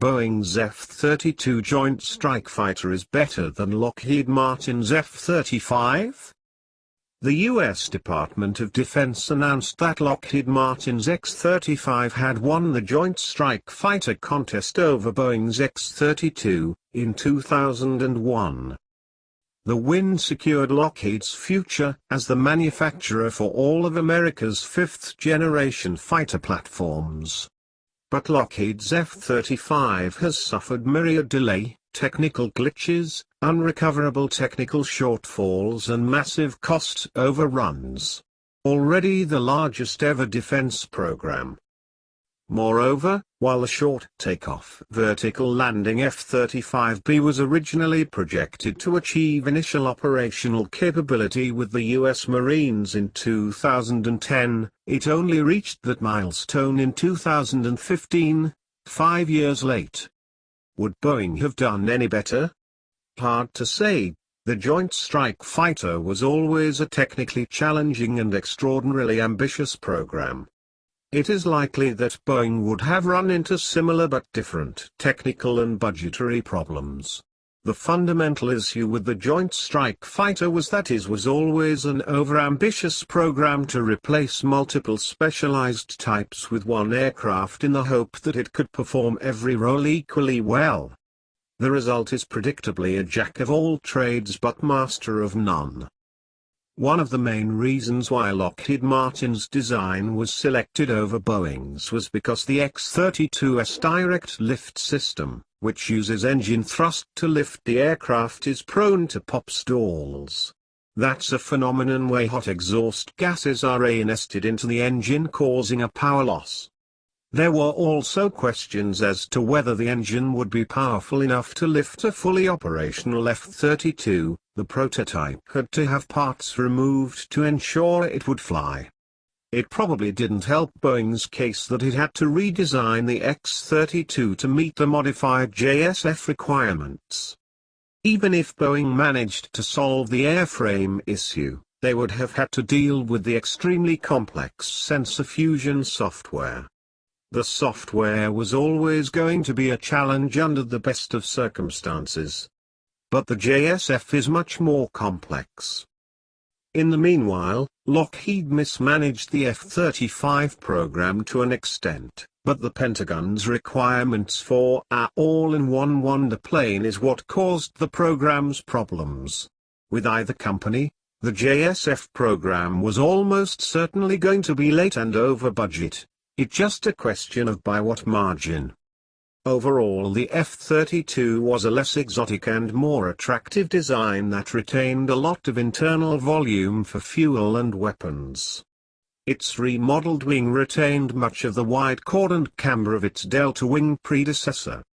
Boeing's F-32 Joint Strike Fighter is better than Lockheed Martin's F-35? The U.S. Department of Defense announced that Lockheed Martin's X-35 had won the Joint Strike Fighter contest over Boeing's X-32 in 2001. The win secured Lockheed's future as the manufacturer for all of America's fifth-generation fighter platforms. But Lockheed's F-35 has suffered myriad delay, technical glitches, unrecoverable technical shortfalls and massive cost overruns. Already the largest ever defense program. Moreover, while the short-takeoff vertical landing F-35B was originally projected to achieve initial operational capability with the U.S. Marines in 2010, it only reached that milestone in 2015, 5 years late. Would Boeing have done any better? Hard to say. The Joint Strike Fighter was always a technically challenging and extraordinarily ambitious program. It is likely that Boeing would have run into similar but different technical and budgetary problems. The fundamental issue with the Joint Strike Fighter was that it was always an overambitious program to replace multiple specialized types with one aircraft in the hope that it could perform every role equally well. The result is predictably a jack of all trades but master of none. One of the main reasons why Lockheed Martin's design was selected over Boeing's was because the X-32's direct lift system, which uses engine thrust to lift the aircraft, is prone to pop stalls. That's a phenomenon where hot exhaust gases are injected into the engine, causing a power loss. There were also questions as to whether the engine would be powerful enough to lift a fully operational F-32. The prototype had to have parts removed to ensure it would fly. It probably didn't help Boeing's case that it had to redesign the X-32 to meet the modified JSF requirements. Even if Boeing managed to solve the airframe issue, they would have had to deal with the extremely complex sensor fusion software. The software was always going to be a challenge under the best of circumstances. But the JSF is much more complex. In the meanwhile, Lockheed mismanaged the F-35 program to an extent, but the Pentagon's requirements for an all-in-one wonder plane is what caused the program's problems. With either company, the JSF program was almost certainly going to be late and over budget. It's just a question of by what margin. Overall, the F-32 was a less exotic and more attractive design that retained a lot of internal volume for fuel and weapons. Its remodeled wing retained much of the wide chord and camber of its delta wing predecessor.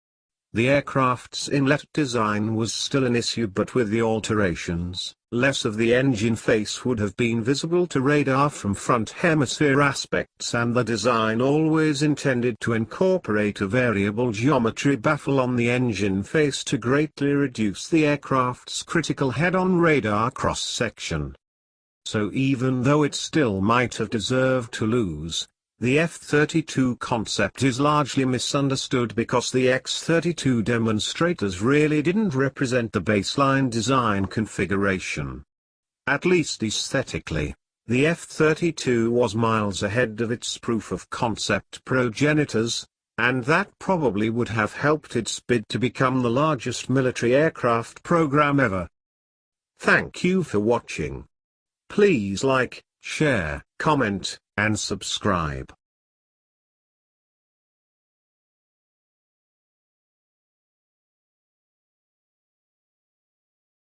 The aircraft's inlet design was still an issue, but with the alterations, less of the engine face would have been visible to radar from front hemisphere aspects, and the design always intended to incorporate a variable geometry baffle on the engine face to greatly reduce the aircraft's critical head-on radar cross-section. So even though it still might have deserved to lose, the F-32 concept is largely misunderstood because the X-32 demonstrators really didn't represent the baseline design configuration. At least aesthetically, the F-32 was miles ahead of its proof-of-concept progenitors, and that probably would have helped its bid to become the largest military aircraft program ever. Thank you for watching. Please like, share, comment, and subscribe.